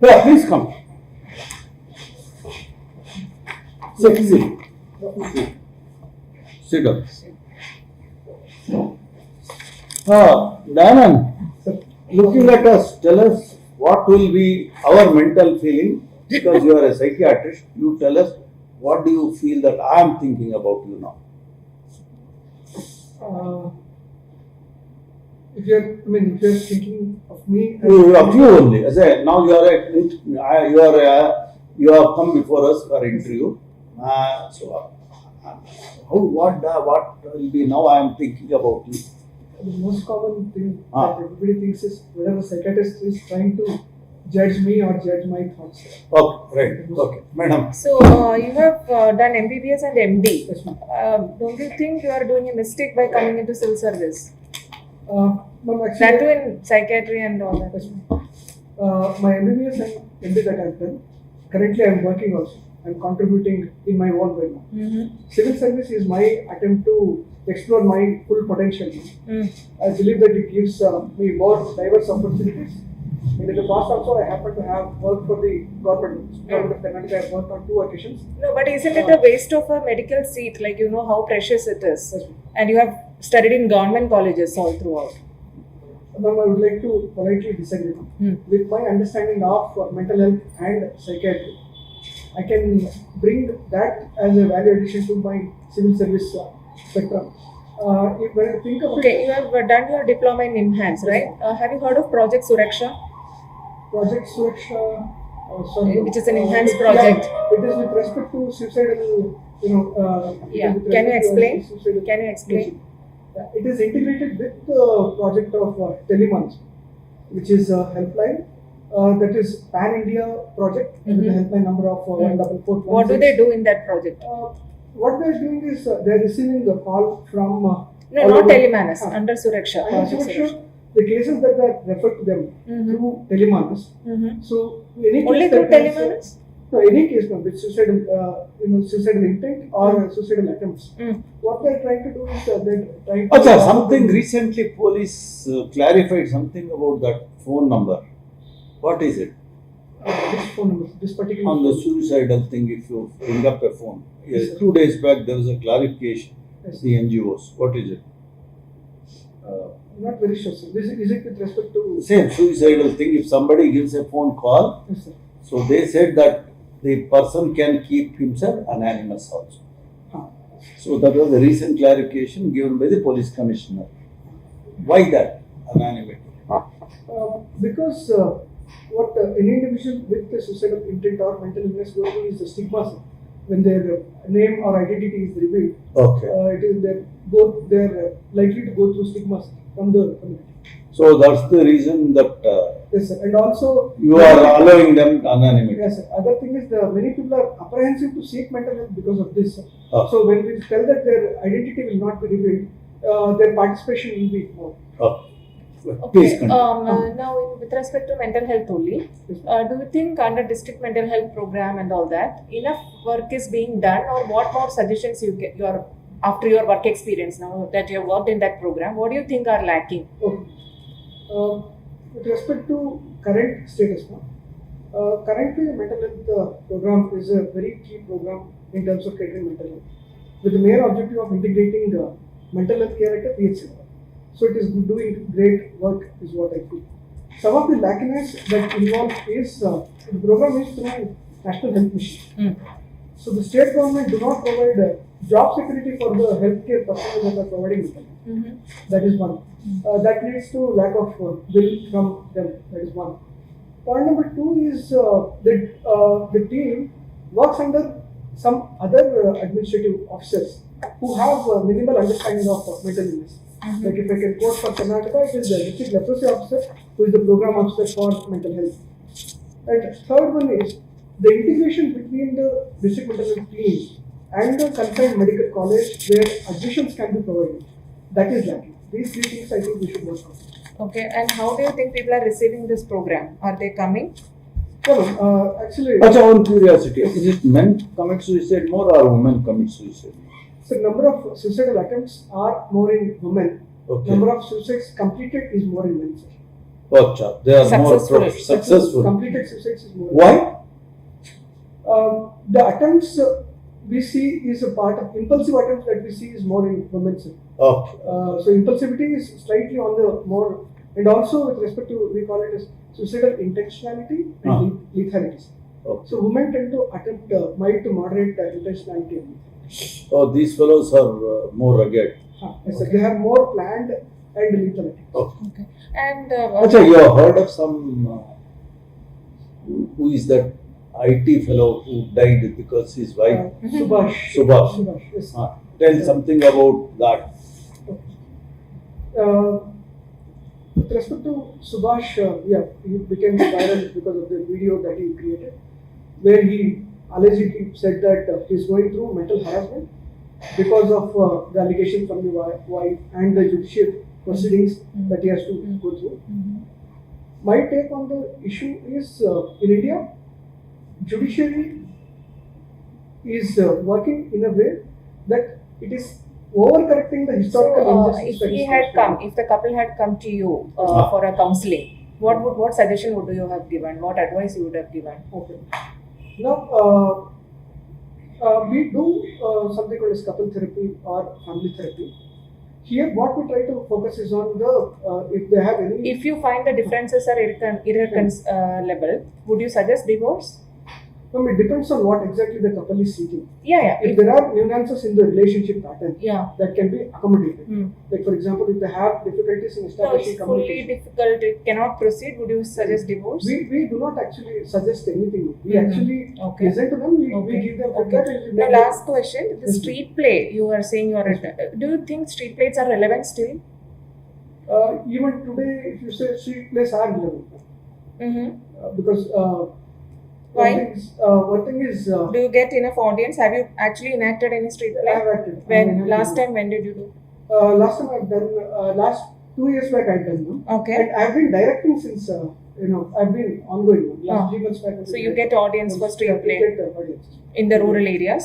Yeah, please come. Sit down. Dayananda, looking at us, tell us what will be our mental feeling, because you are a psychiatrist. You tell us what do you feel that I am thinking about you now. If you're thinking of me, Of you only. As I, now you have come before us for interview. What will be now? I am thinking about you. the most common thing that everybody thinks is whether the psychiatrist is trying to judge me or judge my thoughts. Okay, right. Okay, madam. So you have done MBBS and MD. Yes, ma'am. Don't you think you are doing a mistake by coming into civil service? Ma'am, That actually, too in psychiatry and all that. yes, ma'am. My MBBS and MD that I've done, currently I'm working also. I'm contributing in my own way now. Civil service is my attempt to explore my full potential. I believe that it gives me more diverse opportunities. And in the past also, I happen to have worked for the government of Karnataka. I have worked on 2 occasions. No, but isn't it a waste of a medical seat? Like, you know how precious it is. Yes, ma'am. And you have studied in government colleges all throughout. Ma'am, I would like to politely disagree. With my understanding of mental health and psychiatry, I can bring that as a value addition to my civil service spectrum. When I think of Okay, you have done your diploma in enhance, right? Have you heard of Project Suraksha? Project Suraksha, sorry, Which is an enhanced project. Yeah, it is with respect to suicidal, Yeah. with Can you respect to explain? suicidal Can you explain? Yeah, it is integrated with the project of Telemans, which is a helpline. That is pan-India project with a helpline number of 144. What do they do in that project? What they are doing is they are receiving a call from. No, all not over- Telemanas, under Suraksha. And Project so sure, Suraksha. the cases that are referred to them through Telemanas. So any Only case through that has, Telemanas? No, any case with suicidal, suicidal intent or suicidal attempts. What they are trying to do is they're trying to. Acha, something recently police clarified something about that phone number. What is it? This phone number, this particular. On the phone. suicidal thing, if you bring up a phone. Yes, sir. 2 days back there was a clarification. Yes. The NGOs. What is it? I'm not very sure, sir. Is it with respect to? Same suicidal thing. If somebody gives a phone call, Yes, sir. so they said that the person can keep himself anonymous also. Huh. So that was a recent clarification given by the police commissioner. Why that anonymity? Because what any individual with a suicidal intent or mental illness goes through is the stigma, sir. When their name or identity is revealed, Okay. it is they're likely to go through stigmas from the community. So that's the reason that Yes, sir. And also you are allowing them anonymity. Yes, sir. Other thing is many people are apprehensive to seek mental health because of this. Sir. Oh. So when we tell that their identity will not be revealed, their participation will be more. Oh. Please Okay. continue. Now, with respect to mental health only, do you think under district mental health program and all that, enough work is being done, or what more suggestions you get after your work experience now that you have worked in that program? What do you think are lacking? Okay. With respect to current status now, currently the mental health program is a very key program in terms of catering mental health, with the main objective of integrating the mental health care at a PH level. So it is doing great work is what I feel. Some of the lackiness that involved is the program is through National Health Mission. So the state government do not provide job security for the healthcare personnel that are providing mental health. That is one. That leads to lack of will from them. That is one. Point number 2 is the team works under some other administrative officers who have minimal understanding of mental illness. Like if I can quote for Karnataka, it is the district leprosy officer who is the program officer for mental health. And third one is the integration between the district mental health team and the concerned medical college where admissions can be provided. That is lacking. These 3 things I think we should work on. Okay, and how do you think people are receiving this program? Are they coming? Actually, Acha, on curiosity, is it men commit suicide more or women commit suicide? so number of suicidal attempts are more in women. Okay. Number of suicides completed is more in men. Sir. Acha, they are more Successful. successful. Completed suicides is more. Why? The attempts we see is a part of impulsive attempts that we see is more in women's. Okay. So impulsivity is slightly on the more, and also with respect to, we call it as suicidal intentionality and lethality. Okay. So women tend to attempt mild to moderate intentionality. Oh, these fellows are more rugged. Yes, sir. They have more planned and lethality. Okay. Okay. And Acha, you have heard of some, who is that IT fellow who died because his wife, Subhash. Subhash. Yes. Tell something about that. With respect to Subhash, he became viral because of the video that he created, where he allegedly said that he is going through mental harassment because of the allegation from the wife and the judicial proceedings that he has to go through. My take on the issue is, in India, judiciary is working in a way that it is overcorrecting the historical injustice. if that he is had caused. come, if the couple had come to you for a counseling, what suggestion would you have given? What advice you would have given? Okay. Now, we do something called as couple therapy or family therapy. Here, what we try to focus is on the if they have any. If you find the differences are irreconcilable, would you suggest divorce? No, it depends on what exactly the couple is seeking. Yeah. If there are nuances in the relationship pattern, that can be accommodated. Like for example, if they have difficulties in So establishing it's fully communication, difficult, it cannot proceed, would you suggest divorce? we do not actually suggest anything. We actually Okay. listen to them. We Okay. give them Okay. feedback. And we Now, make them- last question, the street play, you are saying you are, do you think street plays are relevant still? Even today, if you say street plays are relevant, because Why? one thing is Do you get enough audience? Have you actually enacted any street I play? have acted. When last time, when did you do? Last time I've done last 2 years back I've done them. Okay. And I've been directing since I've been ongoing last 3 months back. So you get audience for street play audience. in the rural areas?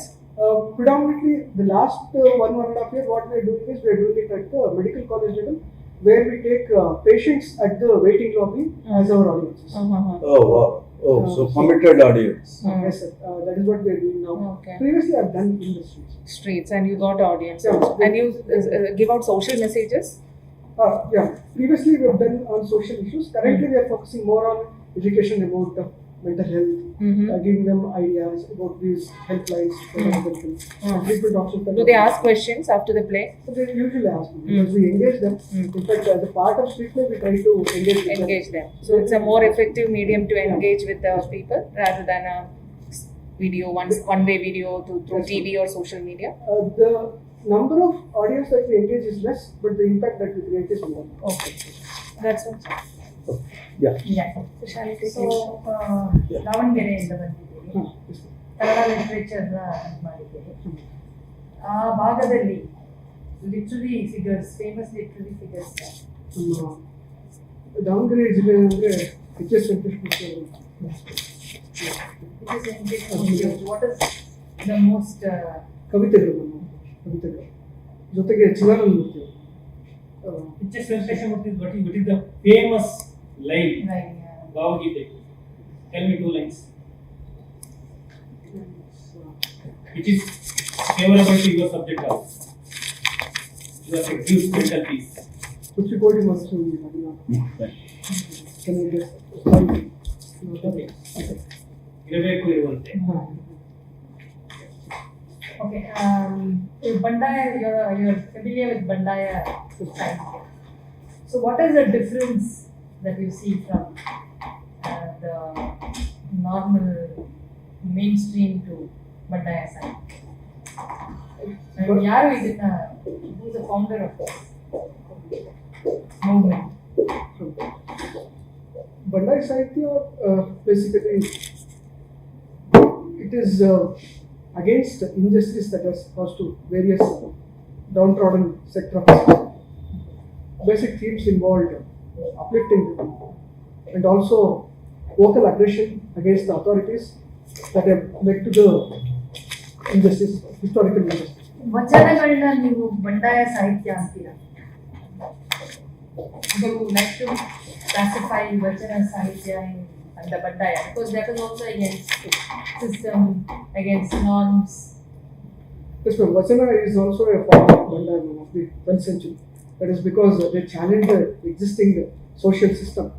Predominantly the last 1.5 years, what we are doing is we are doing it at the medical college level, where we take patients at the waiting lobby as our audiences. Oh, wow. Oh, so committed audience. Yes, sir. That is what we are doing now. Okay. Previously, I've done in the streets. Streets, and you got audience. Yeah. Also. And you give out social messages? Previously, we have done on social issues. Currently, we are focusing more on education about mental health, giving them ideas about these helplines. Treatment options. Do they ask questions after the play? So they usually ask me because we engage them. In fact, as a part of street play, we try to engage Them. So it's a more effective medium to engage with the people rather than a video, one-way video through TV or social media. The number of audience that we engage is less, but the impact that we create is more. Okay. That's all. Yeah. Speciality. So ದಾವಣಗೆರೆಯಿಂದ ಬಂದಿದ್ದೀವಿ, ಕನ್ನಡ ಲಿಟ್ರೇಚರ್ನ ಮಾಡಿದ್ದೀವಿ. ಆ ಭಾಗದಲ್ಲಿ literary figures, famous literary figures Davanagere ಜಿಲ್ಲೆ ಅಂದರೆ HS Venkateshwara what is the most ಕವಿತೆಗಳು ಜೊತೆಗೆ Chidananda Murthy Just Venkateshamurthy, what is the famous line? Bhagavad Gita. Tell me 2 lines. Which is favorable to your subject also. That gives mental peace. ಕುಚಿಕೋಡಿ ಮತ್ತು ಇರಬೇಕು ಇರುವಂತೆ. Okay, Bandaya, you're familiar with Bandaya society. So what is the difference that you see from the normal mainstream to Bandaya side? And yaru idinna, who's the founder of this movement? Bandai Sahitya, basically, it is against injustice that has caused to various downtrodden sector of society. Basic themes involved uplifting and also vocal aggression against the authorities that have led to the injustice, historical injustice. ವಚನಗಳನ್ನ ನೀವು ಬಂಡಾಯ ಸಾಹಿತ್ಯ ಅಂತೀರಾ? Would you like to classify Vachana Sahitya under Bandaya? Because that is also against system, against norms. Yes, ma'am. Vachana is also a form of Bandaya of the 12th century. That is because they challenge the existing social system.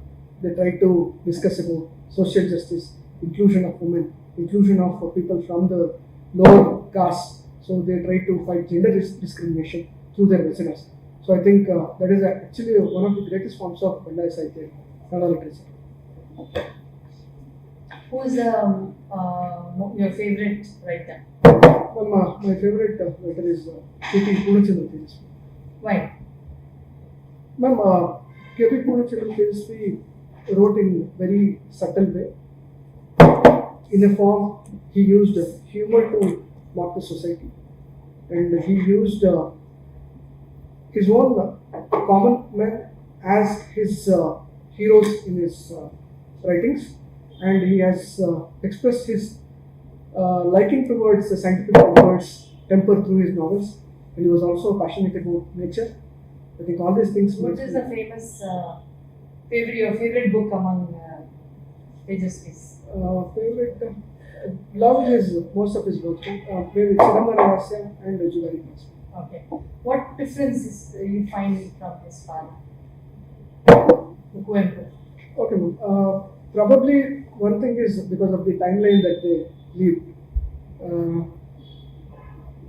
They try to discuss about social justice, inclusion of women, inclusion of people from the lower caste. So they try to fight gender discrimination through their vachanas. So I think that is actually one of the greatest forms of Bandaya Sahitya, Kannada literature. Who is your favorite writer? My favorite writer is K.P. Purnachandra Tejasvi. Why? Ma'am, K.P. Purnachandra Tejasvi wrote in very subtle way. In a form, he used humor to mock the society, and he used his own common men as his heroes in his writings, and he has expressed his liking towards the scientific temper through his novels, and he was also passionate about nature. I think all these things. What is the famous your favorite book among Tejasvi's? Favorite? Love is most of his work. Favorite Chidambara Rahasya and Jugari Class. Okay. What differences you find from his father? Kuempu. Okay, ma'am. Probably one thing is because of the timeline that they live.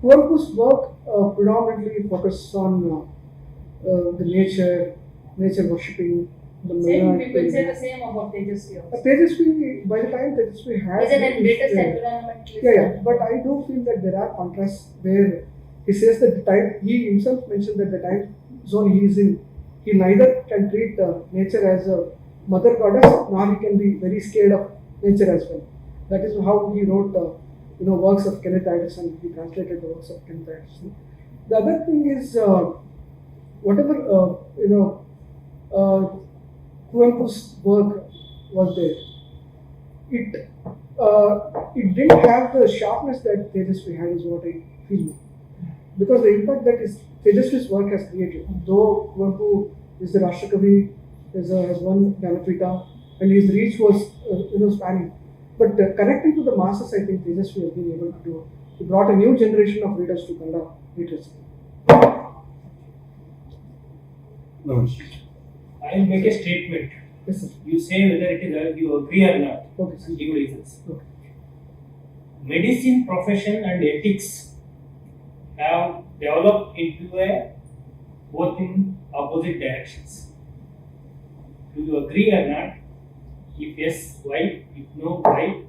Kuempu's work predominantly focuses on the nature worshipping, the Same, people say the same about Tejasvi also. Tejasvi, by the time Tejasvi has. He's an greatest environmentalist. Yeah, but I do feel that there are contrasts where he says that the time, he himself mentioned that the time zone he is in, he neither can treat nature as a mother goddess, nor he can be very scared of nature as well. That is how he wrote, works of Kenneth Addison. He translated the works of Kenneth Addison. The other thing is, whatever Kuempu's work was there, it didn't have the sharpness that Tejasvi had, is what I feel. Because the impact that Tejasvi's work has created, though Kuempu is the Rashtrakavi, has won Jnanapita, and his reach was spanning. But connecting to the masses, I think Tejasvi has been able to do. He brought a new generation of readers to Kannada literature. No. I will make a statement. Yes, sir. You say whether it is you agree or not. Okay, sir. Give reasons. Okay. Medicine profession and ethics have developed into both in opposite directions. Do you agree or not? If yes, why? If no, why?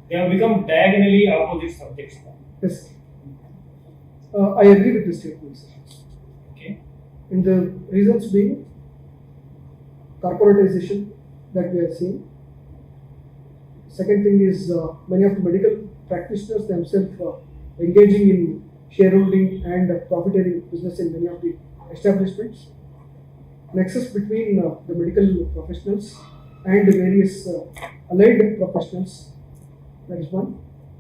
They have become diagonally opposite subjects now. Yes. I agree with this statement, sir. Okay. And the reasons being corporatization that we are seeing. Second thing is many of the medical practitioners themselves engaging in shareholding and profiteering business in many of the establishments. Nexus between the medical professionals and the various allied professionals. That is one.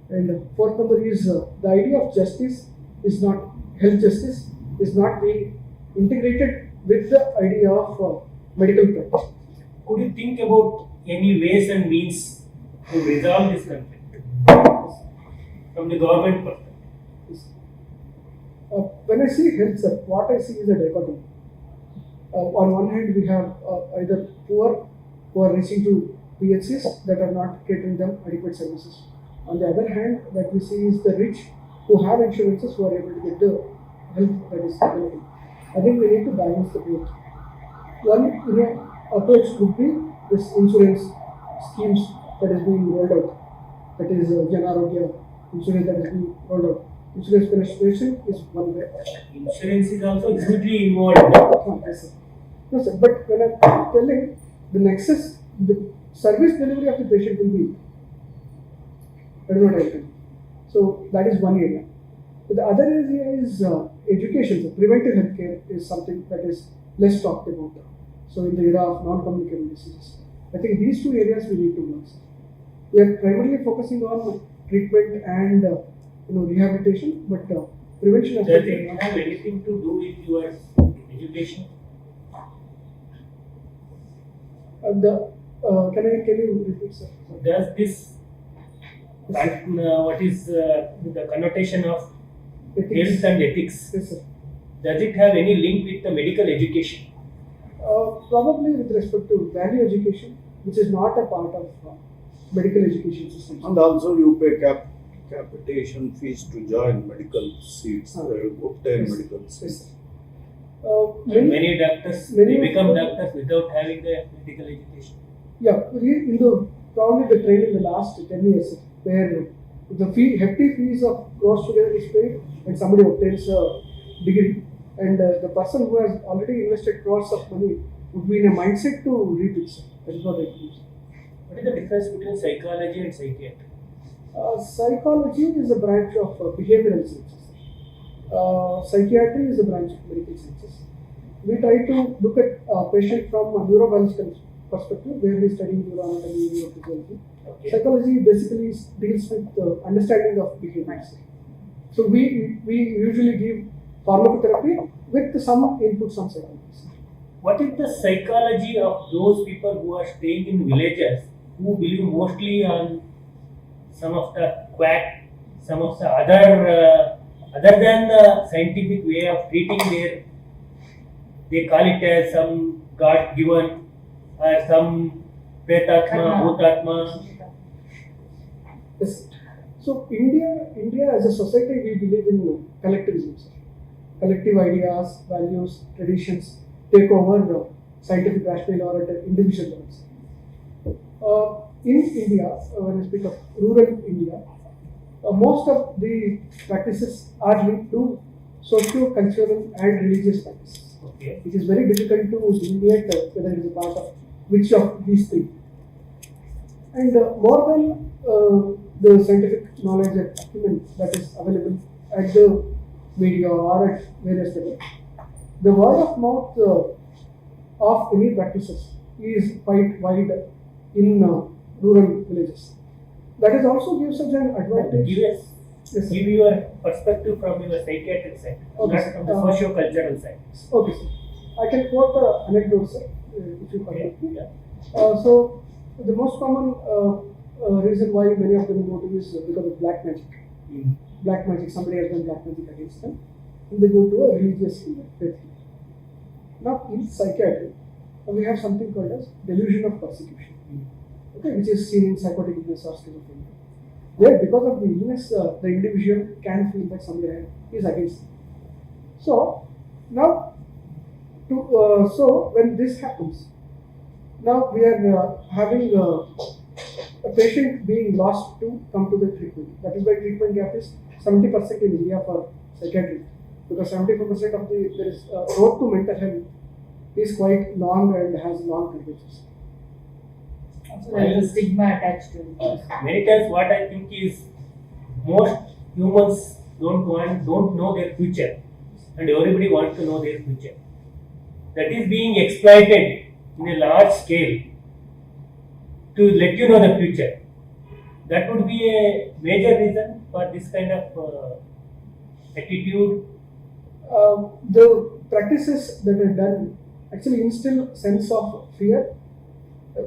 And fourth number is the idea of justice is not health justice is not being integrated with the idea of medical practice. Could you think about any ways and means to resolve this conflict from the government perspective? When I see health, sir, what I see is a dichotomy. On one hand, we have either poor who are reaching to PHCs that are not catering them adequate services. On the other hand, what we see is the rich who have insurances who are able to get the help that is available. I think we need to balance the both. One approach could be this insurance schemes that is being rolled out. That is Jan Arogya insurance that is being rolled out. Insurance penetration is one way. Insurance is also hugely involved. Yes, sir. No, sir, but when I'm telling the nexus, the service delivery of the patient will be, that is what I think. So that is one area. But the other area is education. So preventive healthcare is something that is less talked about. So in the era of non-communicable diseases, I think these two areas we need to work. We are primarily focusing on treatment and rehabilitation, but prevention Does aspect. it have anything to do with your education? Can you repeat, sir? Does this, what is the connotation of health and ethics, Yes, sir. does it have any link with the medical education? Probably with respect to value education, which is not a part of medical education system. And also you pay capitation fees to join medical seats, obtain Yes. medical Yes, seats. sir. And many doctors, many they of become them- doctors without having the medical education. Yeah, in the probably the trend in the last 10 years, where the hefty fees of crores together is paid and somebody obtains a degree, and the person who has already invested crores of money would be in a mindset to reap it. Sir. That is what I believe. What is the difference between psychology and psychiatry? Psychology is a branch of behavioral sciences. Psychiatry is a branch of medical sciences. We try to look at a patient from a neurobiological perspective, where we study neuroanatomy, neurophysiology. Okay. Psychology basically deals with the understanding of behavior. So we usually give pharmacotherapy with some inputs on psychology. What is the psychology of those people who are staying in villages, who believe mostly on some of the quack, some of the other than the scientific way of treating they call it as some God given or some pretatma, bhutatma. Yes. So India as a society, we believe in collectivism. Sir. Collective ideas, values, traditions take over scientific rationale or at individual levels. In India, when I speak of rural India, most of the practices are linked to socio-cultural and religious practices. Okay. It is very difficult to delineate whether it is a part of which of these three. And more than the scientific knowledge and acumen that is available at the media or at various levels, the word of mouth of any practices is quite wide in rural villages. That is also gives us an advantage. Yes, sir. Give your perspective from your psychiatric side, Okay, not sir. from the socio-cultural side. Okay, sir. I can quote an anecdote, sir, if you permit me. Yeah. So, the most common reason why many of them go to is because of black magic. Mm. Black magic, somebody has done black magic against them, and they go to a religious faith. Now, in psychiatry, we have something called as delusion of persecution, okay, which is seen in psychotic illness or schizophrenia. Where, because of the illness, the individual can feel that somebody is against them. So, now, so when this happens, now we are having a patient being lost to come to the treatment. That is why treatment gap is 70% in India for psychiatry, because 74% of there is road to mental health is quite long and has long curvatures. So there is a stigma attached to it. Many times, what I think is most humans don't know their future, and everybody wants to know their future. That is being exploited in a large scale to let you know the future. That would be a major reason for this kind of attitude. The practices that are done actually instill sense of fear.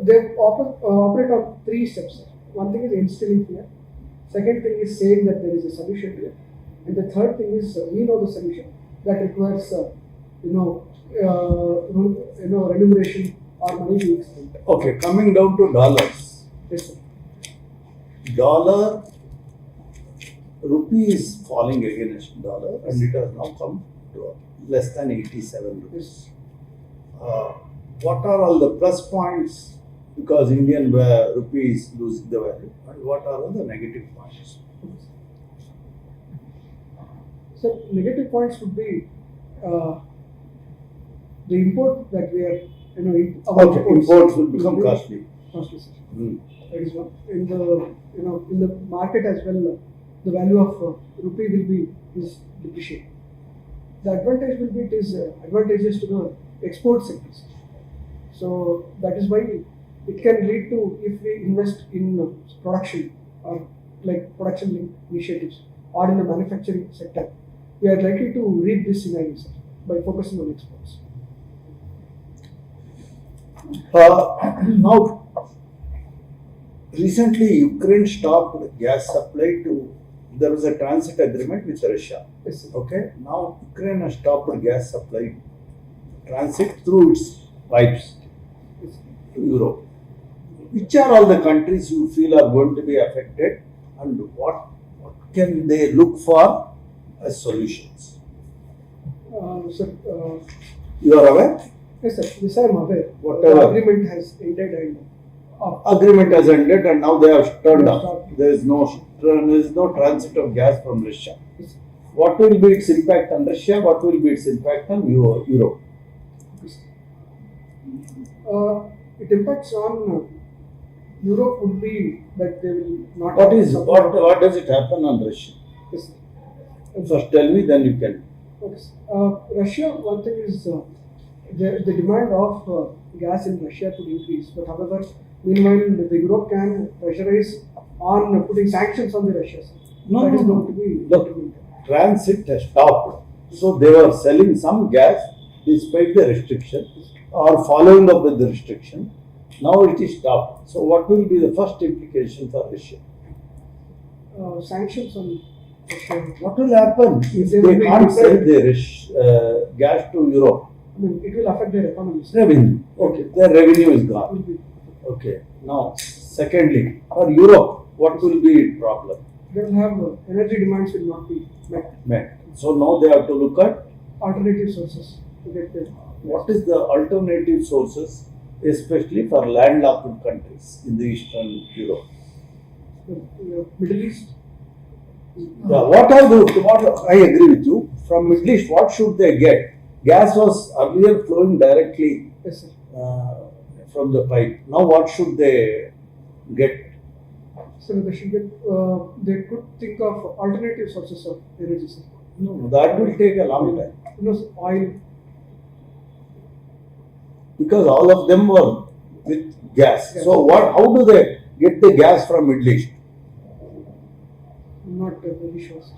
They operate on 3 steps. One thing is instilling fear. Second thing is saying that there is a solution to it, and the third thing is we know the solution that requires remuneration or money being spent. Okay, coming down to dollars. Yes, sir. Rupee is falling against dollar, and it has now come to less than 87 rupees. Yes. What are all the plus points because Indian rupee is losing the value, and what are all the negative points? So negative points would be the import that we are, Okay, imports will become costly. Costly, sir. Hmm. That is one. In the market as well, the value of rupee is depreciating. The advantage will be it is advantageous to the export sectors. So that is why it can lead to, if we invest in production or like production linked initiatives or in the manufacturing sector, we are likely to reap this scenario, sir, by focusing on exports. Now, recently Ukraine stopped gas supply to. There was a transit agreement with Russia. Yes, sir. Okay. Now Ukraine has stopped gas supply transit through its pipes Yes. to Europe. Which are all the countries you feel are going to be affected, and what can they look for as solutions? Sir, You are aware? yes, sir. This I am aware. Whatever. The agreement has ended and Agreement has ended, and now they have turned off. Stopped. There is no transit of gas from Russia. Yes. What will be its impact on Russia? What will be its impact on Europe? It impacts on Europe would be that they will not. What does it happen on Russia? Yes, sir. First tell me, then you can. Okay, sir. Russia, one thing is the demand of gas in Russia could increase, but however, meanwhile, the Europe can pressurize on putting sanctions on the Russia. Sir. No, That is no, going to be Look, transit has stopped. So they were selling some gas despite the restriction or following up with the restriction. Now it is stopped. So what will be the first implication for Russia? sanctions on Russia. What will happen if They they will be can't sell deprived. their gas to Europe? I mean, it will affect their economy. Sir. Revenue. Okay, their revenue is It gone. will be- Okay. Now, secondly, for Europe, what will be its problem? They will have energy demands will not be met. Met. So now they have to look at Alternative sources to get the what is the alternative sources, especially for landlocked countries in the Eastern Europe. Middle East. Yeah, what I agree with you. From Middle East, what should they get? Gas was earlier flowing directly Yes, sir. from the pipe. Now what should they get? So they should get. They could think of alternative sources of energy. Sir. No, that will take a long time Oil. because all of them were with gas. Yes. So how do they get the gas from Middle East? I'm not very sure. Sir.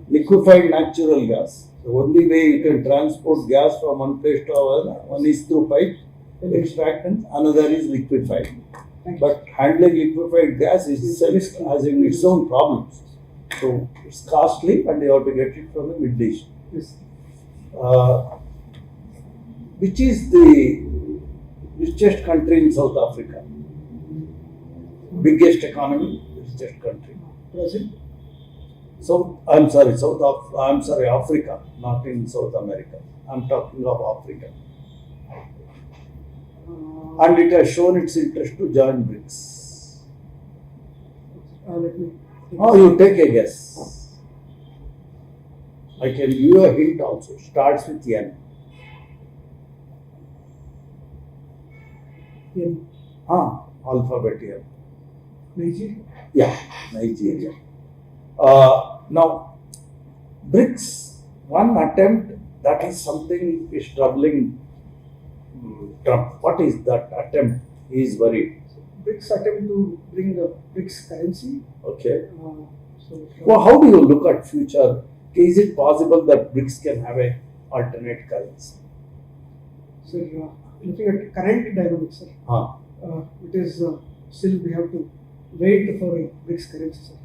Liquefied natural gas. The only way you can transport gas from one place to another, one is through pipe extraction, another is liquefied. Thank you. But handling liquefied gas is itself has its own problems. So it's costly and you have to get it from the Middle East. Yes. Which is the richest country in South Africa? Biggest economy, richest country. Brazil. So Africa, not in South America. I'm talking of Africa. And it has shown its interest to join BRICS. Let me. Now you take a guess. I can give you a hint also. Starts with N. In Alphabet N. Nigeria. Yeah, Nigeria. Now, BRICS, one attempt, that is something is troubling Trump. What is that attempt? He is worried. BRICS attempt to bring the BRICS currency. Okay. So Well, how do you look at future? Is it possible that BRICS can have a alternate currency? sir, looking at current dynamics, sir, it is still we have to wait for a BRICS currency, sir,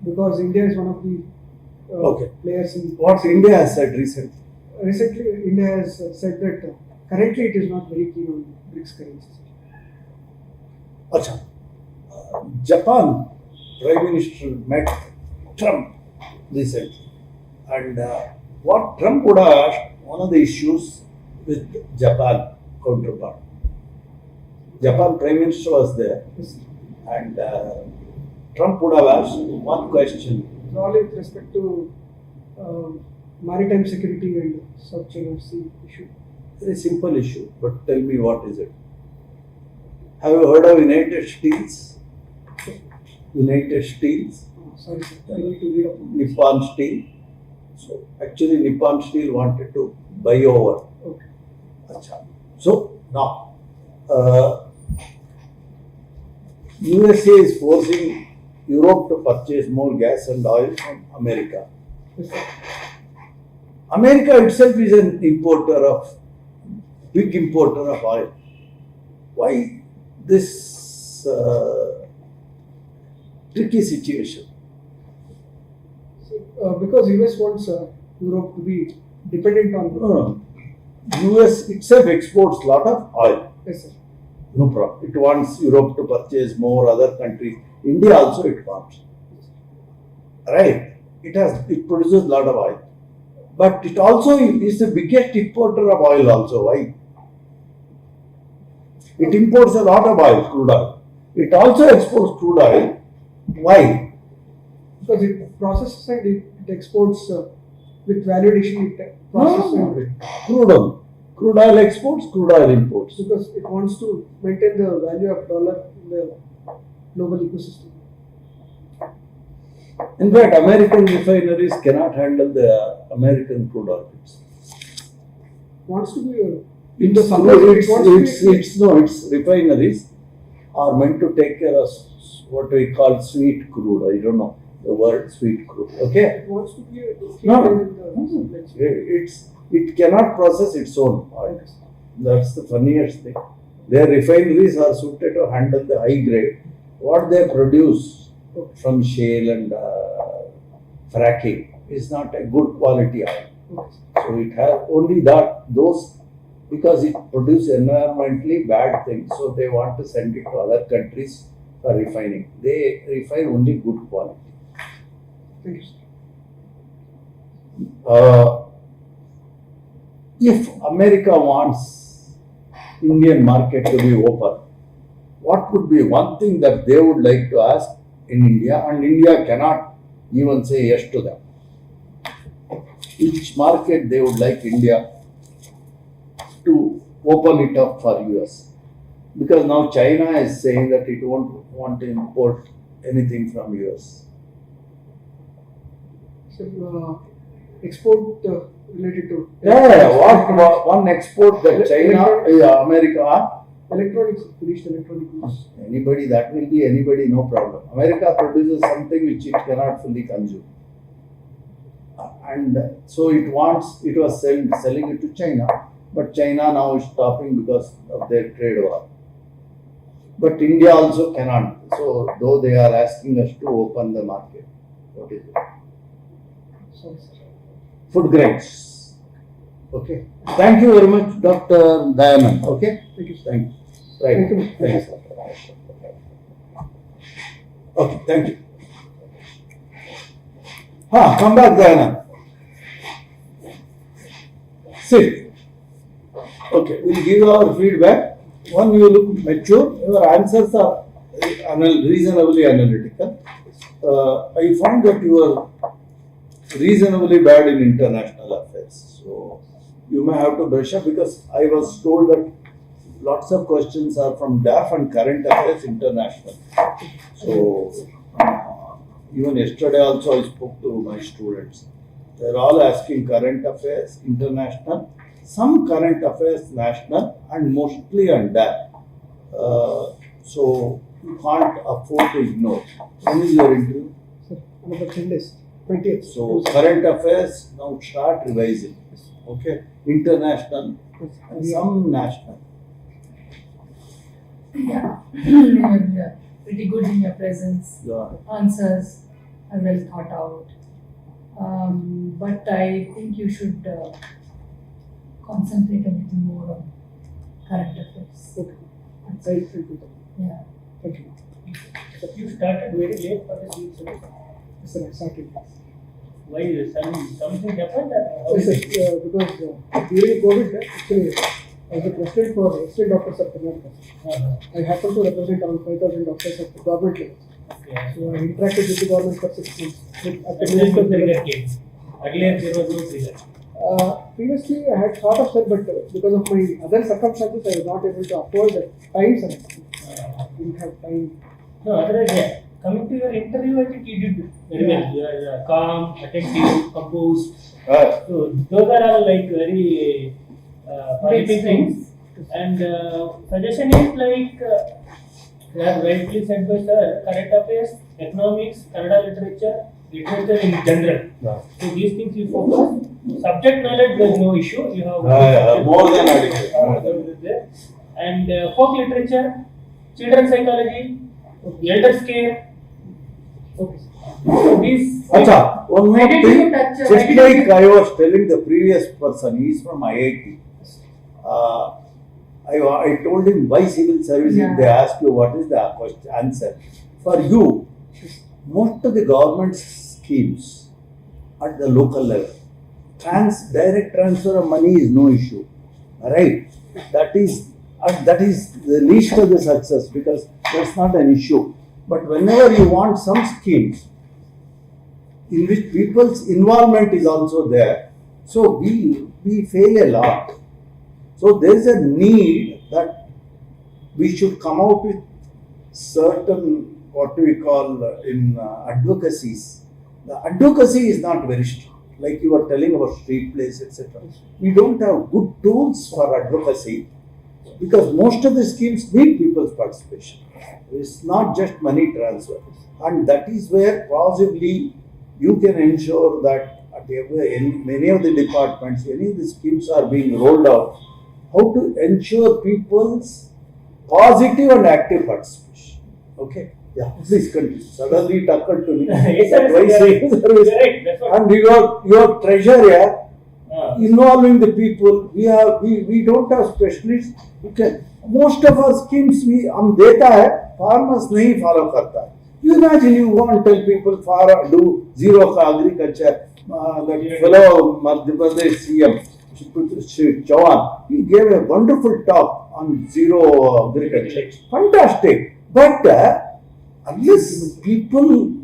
because India is one of the Okay. players in. What India has said recently. Recently, India has said that currently it is not very keen on BRICS currency. Sir. Acha. Japan Prime Minister met Trump recently. And what Trump would have asked, one of the issues with Japan counterpart. Japan Prime Minister was there, Yes, sir. and Trump would have asked one question. So all with respect to maritime security and South China Sea issue. Very simple issue, but tell me what is it? Have you heard of United Steels? United Steels? Sorry, sir, I need to read up on this. Nippon Steel. So actually Nippon Steel wanted to buy over. Okay. Acha. So now USA is forcing Europe to purchase more gas and oil from America. Yes, sir. America itself is an importer of, big importer of oil. Why this tricky situation? Because US wants Europe to be dependent on. US itself exports lot of oil. Yes, sir. No problem. It wants Europe to purchase more, other countries. India also it wants. Right? It produces lot of oil. But it also is the biggest importer of oil also. Why? It imports a lot of oil, crude oil. It also exports crude oil. Why? Because it processes and it exports with value addition. It processes and Crude oil. Crude oil exports, crude oil imports. because it wants to maintain the value of dollar in the global ecosystem. In fact, American refineries cannot handle the American crude oil. Wants to be Its refineries are meant to take care of what we call sweet crude. I don't know the word sweet crude. Okay, it wants to be a No. in the supply chain. it cannot process its own oil. That's the funniest thing. Their refineries are suited to handle the high grade. What they produce from shale and fracking is not a good quality oil. Okay. So it has only those because it produces environmentally bad things. So they want to send it to other countries for refining. They refine only good quality. Thank you, sir. If America wants Indian market to be open, what would be one thing that they would like to ask in India, and India cannot even say yes to them? Which market they would like India to open it up for US? Because now China is saying that it won't want to import anything from US. So, export related to What one export that China, America, electronics, finished electronic goods. anybody, that will be anybody, no problem. America produces something which it cannot fully consume. And so it was selling it to China, but China now is stopping because of their trade war. But India also cannot. So though they are asking us to open the market, what is it? Sorry, sir. Food grains. Okay. Thank you very much, Dr. Dayananda. Okay. Thank you, sir. Thank you. Right. Thank you. Thank you, sir. Okay, thank you. Come back, Dayananda. Sit. Okay, we'll give our feedback. One, you look mature. Your answers are reasonably analytical. I found that you are reasonably bad in international affairs. So you may have to brush up, because I was told that lots of questions are from DAF and current affairs international. So even yesterday also I spoke to my students. They're all asking current affairs, international, some current affairs, national, and mostly on DAF. So you can't afford to ignore. When is your interview? Sir, another 10 days. 20th. So current affairs, now start revising. Okay, international and some national. Yeah, you're pretty good in your presence. Yeah. Answers are well thought out. But I think you should concentrate a little more on current affairs. Okay. I'll do that. Yeah. Thank you. You started very late for the civil service. Yes, sir, I started. Why something happened? Or Yes, sir, because during COVID, actually, I was the president for resident doctors of Karnataka. I happened to represent around 5,000 doctors at the government level. Okay. So I interacted with the government for 6 months. At the Actually, minister trigger level. came. Earlier there was no trigger. Previously, I had thought of that, but because of my other circumstances, I was not able to afford the time. Sir. Didn't have time. No, otherwise, yeah. Coming to your interview, I think you did very well. You are calm, attentive, composed. So those are all like very positive things. And suggestion is like, as rightly said by sir, current affairs, economics, Kannada literature in general. Yeah. So these things you focus. Subject knowledge, there is no issue. You have More than adequate. there. and folk literature, children's psychology, elders care. Okay. So these. Acha, one more Why did thing. you touch- Just why did like you- I was telling the previous person, he is from IIT. I told him why civil service. Yeah. If they ask you what is the question, answer. For you, most of the government schemes at the local level, direct transfer of money is no issue. Right? That is the least of the success because that's not an issue. But whenever you want some schemes in which people's involvement is also there, so we fail a lot. So there is a need that we should come out with certain what we call in advocacies. The advocacy is not very strong. Like you were telling about street plays, etc. We don't have good tools for advocacy because most of the schemes need people's participation. It's not just money transfer, and that is where possibly you can ensure that at in many of the departments, any of the schemes are being rolled out. How to ensure people's positive and active participation. Okay? Yeah, please continue. Suddenly it occurred to me. Yes, sir, that why sir. civil service. Right, that's what. And your treasure here, involving the people, we don't have specialists. Most of our schemes हम देता है, farmers नहीं follow करता है. You imagine you go and tell people do zero agriculture. That fellow Madhya Pradesh CM Shri Chauhan, he gave a wonderful talk on zero agriculture. Fantastic. But unless people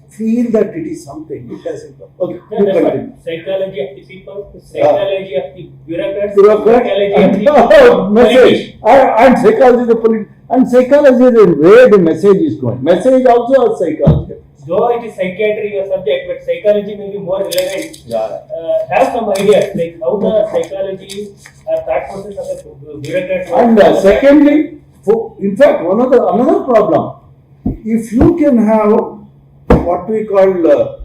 feel that it is something, it doesn't work. Okay, you That's continue. what. Psychology of the people, psychology of the bureaucrats, Bureaucrat psychology of the message politicians. and psychology the and psychology is where the message is going. Message also has psychology. Though it is psychiatry your subject, but psychology may be more relevant. Yeah. Have some ideas like how the psychology thought process of the bureaucrats. And secondly, in fact, another problem, if you can have what we call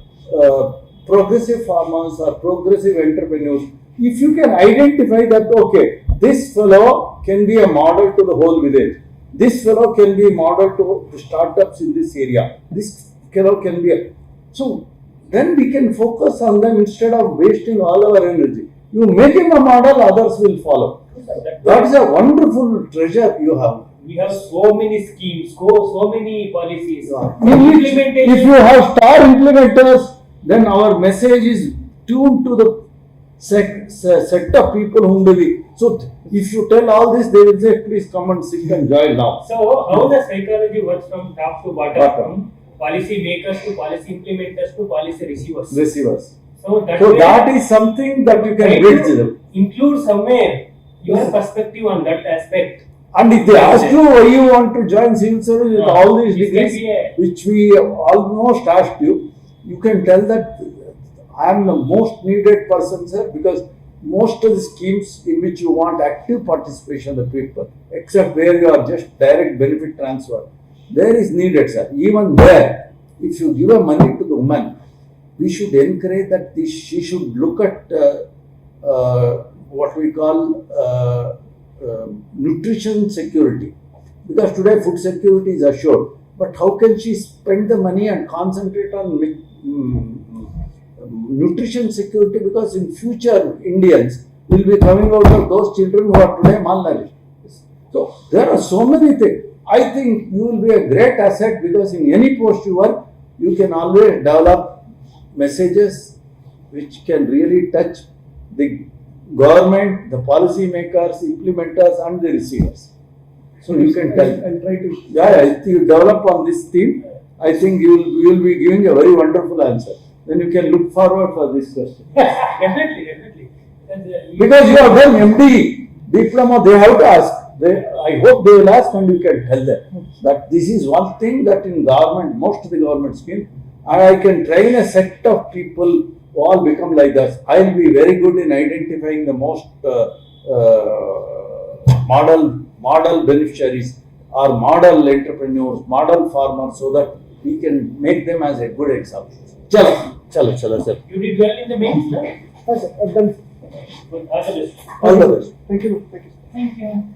progressive farmers or progressive entrepreneurs, if you can identify that, okay, this fellow can be a model to the whole village, this fellow can be a model to the startups in this area, this fellow can be a... So, then we can focus on them instead of wasting all our energy. You make him a model, others will follow. That is a wonderful treasure you have. We have so many schemes, so many policies. If you have star implementers, then our message is tuned to the set of people whom we. So if you tell all this, they will say, please come and sit and join now. So how the psychology works from top to bottom, Bottom. from policy makers to policy implementers to policy receivers. Receivers. So So that is something that you can bridge them. include somewhere your perspective on that aspect. And if they ask you why you want to join civil service with all these This can degrees, be a- which we almost asked you, you can tell that I am the most needed person, sir, because most of the schemes in which you want active participation of the people, except where you are just direct benefit transfer, there is needed, sir. Even there, if you give a money to the woman, we should encourage that she should look at what we call nutrition security, because today food security is assured, but how can she spend the money and concentrate on nutrition security, because in future Indians will be coming out of those children who are today malnourished. So there are so many things. I think you will be a great asset, because in any post you work, you can always develop messages which can really touch the government, the policy makers, implementers and the receivers. So you can tell. I'll try to. Yeah, if you develop on this theme, I think you will be giving a very wonderful answer. Then you can look forward for this question. Definitely. Because you have done MD diploma, they have to ask. I hope they will ask and you can tell them that this is one thing that in government, most of the government schemes, and I can train a set of people who all become like that. I will be very good in identifying the most model beneficiaries or model entrepreneurs, model farmers, so that we can make them as a good example. Chalo, sir. You did well in the mains, sir. Yes, sir. I've done. All the best. All the best. Thank you. Thank you. Thank you.